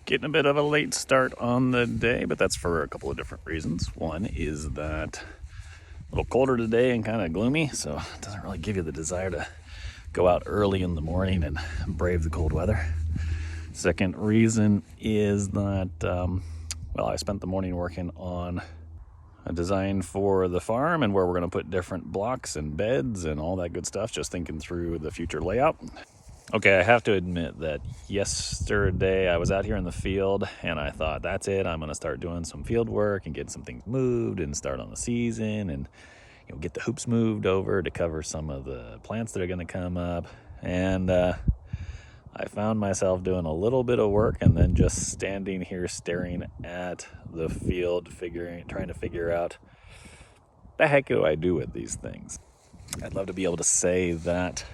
Getting a bit of a late start on the day, but that's for a couple of different reasons. One is that a little colder today and kind of gloomy, so it doesn't really give you the desire to go out early in the morning and brave the cold weather. Second reason is that, I spent the morning working on a design for the farm and where we're going to put different blocks and beds and all that good stuff, just thinking through the future layout. Okay, I have to admit that yesterday I was out here in the field and I thought, that's it, I'm going to start doing some field work and get some things moved and start on the season and get the hoops moved over to cover some of the plants that are going to come up. And I found myself doing a little bit of work and then just standing here staring at the field, trying to figure out the heck do I do with these things. I'd love to be able to say that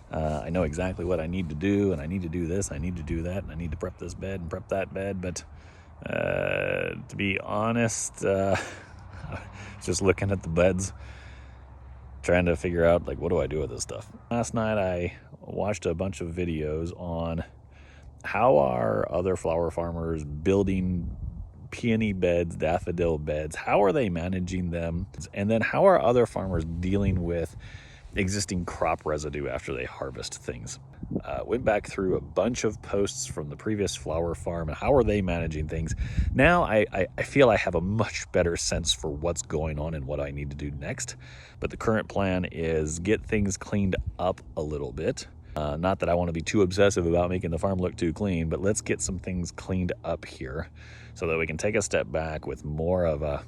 I know exactly what I need to do, and I need to do this, I need to do that, and I need to prep this bed and prep that bed. But to be honest, just looking at the beds, trying to figure out, what do I do with this stuff? Last night I watched a bunch of videos on how are other flower farmers building peony beds, daffodil beds, how are they managing them, and then how are other farmers dealing with existing crop residue after they harvest things. Went back through a bunch of posts from the previous flower farm and how are they managing things. Now I feel I have a much better sense for what's going on and what I need to do next. But the current plan is get things cleaned up a little bit. Not that I want to be too obsessive about making the farm look too clean, but let's get some things cleaned up here so that we can take a step back with more of a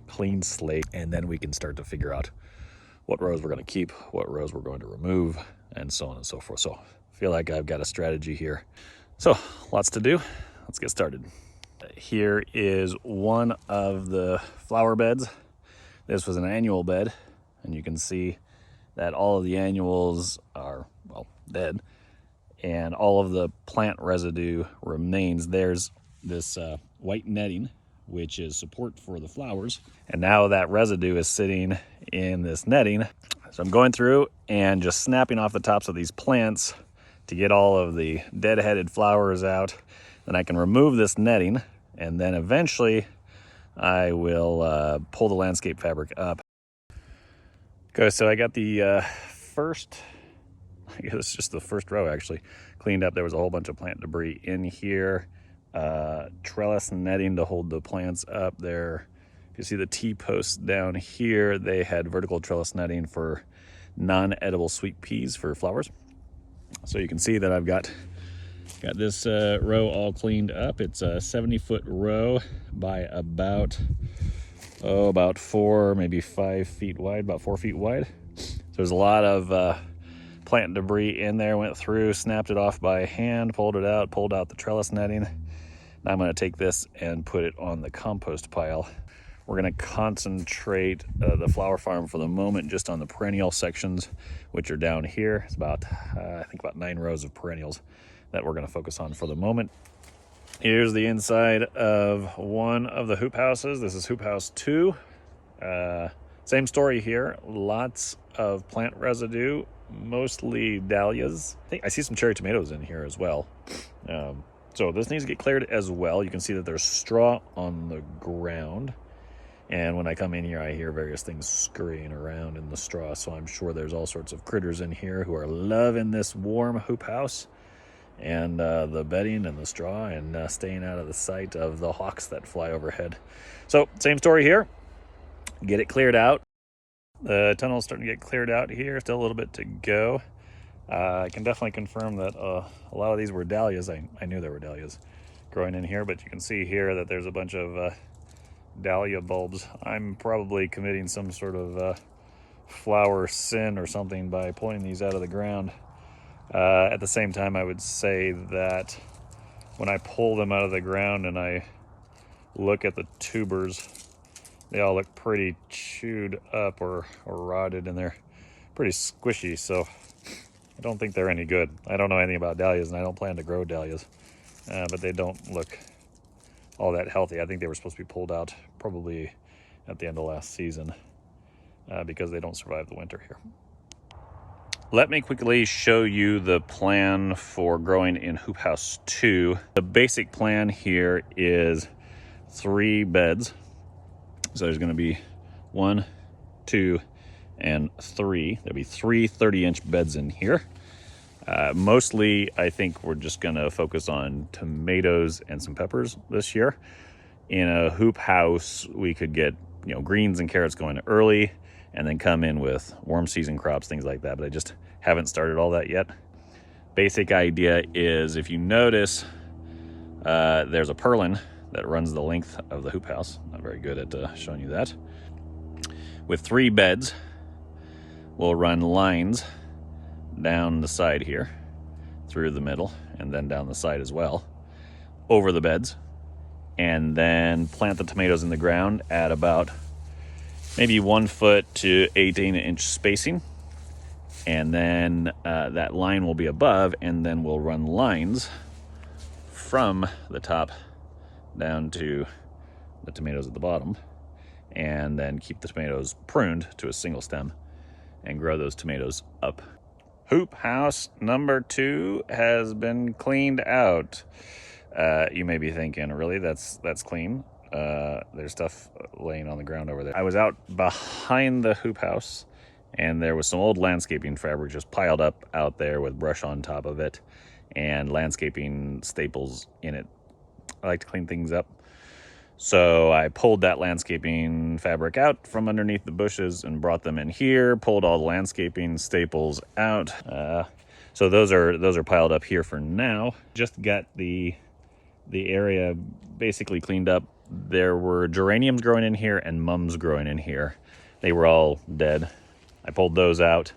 clean slate, and then we can start to figure out what rows we're going to keep, what rows we're going to remove, and so on and so forth. So I feel like I've got a strategy here. So lots to do. Let's get started. Here is one of the flower beds. This was an annual bed, and you can see that all of the annuals are, dead, and all of the plant residue remains. There's this white netting, which is support for the flowers. And now that residue is sitting in this netting. So I'm going through and just snapping off the tops of these plants to get all of the dead-headed flowers out. Then I can remove this netting, and then eventually I will pull the landscape fabric up. Okay, so I got the I guess it's just the first row actually cleaned up. There was a whole bunch of plant debris in here. Trellis netting to hold the plants up there. If you see the T-posts down here, they had vertical trellis netting for non-edible sweet peas for flowers. So you can see that I've got this row all cleaned up. It's a 70-foot row by about 4, maybe 5 feet wide, about 4 feet wide. So there's a lot of plant debris in there. Went through, snapped it off by hand, pulled it out, pulled out the trellis netting. Now I'm going to take this and put it on the compost pile. We're going to concentrate the flower farm for the moment just on the perennial sections, which are down here. It's about, I think about 9 rows of perennials that we're going to focus on for the moment. Here's the inside of one of the hoop houses. This is hoop house 2. Same story here. Lots of plant residue, mostly dahlias. I see some cherry tomatoes in here as well. So this needs to get cleared as well. You can see that there's straw on the ground. And when I come in here, I hear various things scurrying around in the straw. So I'm sure there's all sorts of critters in here who are loving this warm hoop house and the bedding and the straw and staying out of the sight of the hawks that fly overhead. So same story here. Get it cleared out. The tunnel's starting to get cleared out here. Still a little bit to go. I can definitely confirm that a lot of these were dahlias. I knew there were dahlias growing in here, but you can see here that there's a bunch of dahlia bulbs. I'm probably committing some sort of flower sin or something by pulling these out of the ground. At the same time, I would say that when I pull them out of the ground and I look at the tubers, they all look pretty chewed up or rotted, and they're pretty squishy, so I don't think they're any good. I don't know anything about dahlias, and I don't plan to grow dahlias, but they don't look all that healthy. I think they were supposed to be pulled out probably at the end of last season because they don't survive the winter here. Let me quickly show you the plan for growing in Hoop House 2. The basic plan here is 3 beds. So there's going to be 1, 2, and 3. There'll be 3 30-inch beds in here. Mostly, I think we're just going to focus on tomatoes and some peppers this year. In a hoop house, we could get greens and carrots going early, and then come in with warm season crops, things like that. But I just haven't started all that yet. Basic idea is, if you notice, there's a purlin that runs the length of the hoop house. Not very good at showing you that. With 3 beds, we'll run lines down the side here, through the middle, and then down the side as well, over the beds, and then plant the tomatoes in the ground at about maybe 1 foot to 18-inch spacing. And then that line will be above, and then we'll run lines from the top down to the tomatoes at the bottom, and then keep the tomatoes pruned to a single stem and grow those tomatoes up. Hoop house number 2 has been cleaned out. You may be thinking, really, that's clean? There's stuff laying on the ground over there. I was out behind the hoop house, and there was some old landscaping fabric just piled up out there with brush on top of it and landscaping staples in it. I like to clean things up. So I pulled that landscaping fabric out from underneath the bushes and brought them in here, pulled all the landscaping staples out. So those are piled up here for now. Just got the area basically cleaned up. There were geraniums growing in here and mums growing in here. They were all dead. I pulled those out,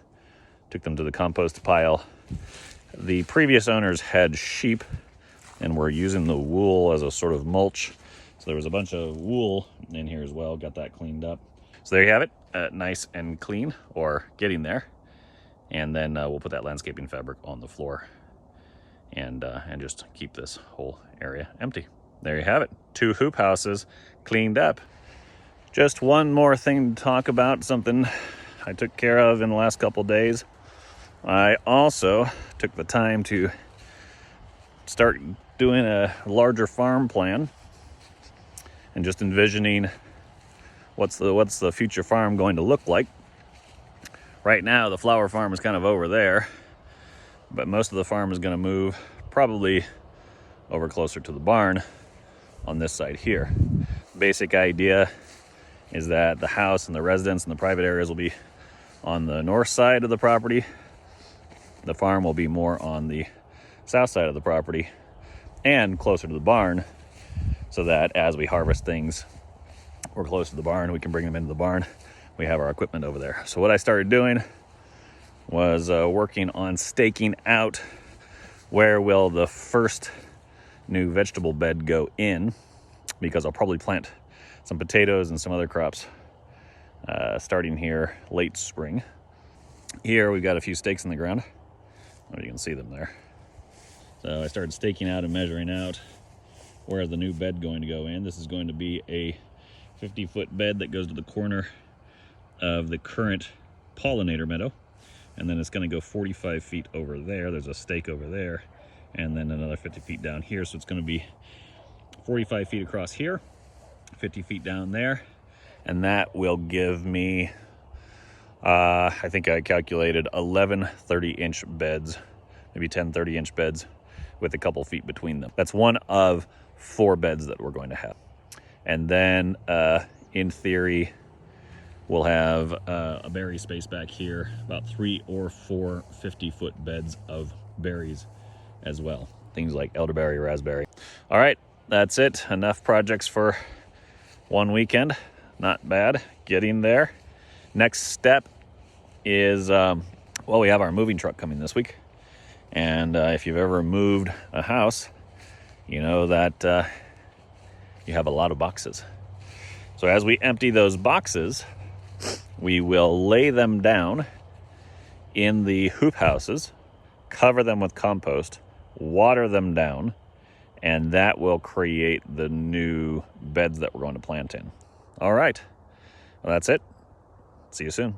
took them to the compost pile. The previous owners had sheep and were using the wool as a sort of mulch. So there was a bunch of wool in here as well. Got that cleaned up. So there you have it, nice and clean, or getting there. And then we'll put that landscaping fabric on the floor and just keep this whole area empty. There you have it. 2 hoop houses cleaned up. Just one more thing to talk about, something I took care of in the last couple days. I also took the time to start doing a larger farm plan and just envisioning what's the future farm going to look like. Right now, the flower farm is kind of over there, but most of the farm is going to move probably over closer to the barn on this side here. Basic idea is that the house and the residence and the private areas will be on the north side of the property. The farm will be more on the south side of the property and closer to the barn, so that as we harvest things, we're close to the barn, we can bring them into the barn. We have our equipment over there. So what I started doing was working on staking out where will the first new vegetable bed go in, because I'll probably plant some potatoes and some other crops starting here late spring. Here we've got a few stakes in the ground. Oh, you can see them there. So I started staking out and measuring out where the new bed going to go in. This is going to be a 50-foot bed that goes to the corner of the current pollinator meadow, and then it's going to go 45 feet over there. There's a stake over there, and then another 50 feet down here. So it's going to be 45 feet across here, 50 feet down there, and that will give me I think I calculated 11 30-inch beds, maybe 10 30-inch beds with a couple feet between them. That's one of 4 beds that we're going to have. And then in theory, we'll have a berry space back here, about 3 or 4 50-foot beds of berries as well. Things like elderberry, raspberry. All right, that's it. Enough projects for one weekend. Not bad, getting there. Next step is, well, we have our moving truck coming this week. And if you've ever moved a house, you know that you have a lot of boxes. So as we empty those boxes, we will lay them down in the hoop houses, cover them with compost, water them down, and that will create the new beds that we're going to plant in. All right, well, that's it. See you soon.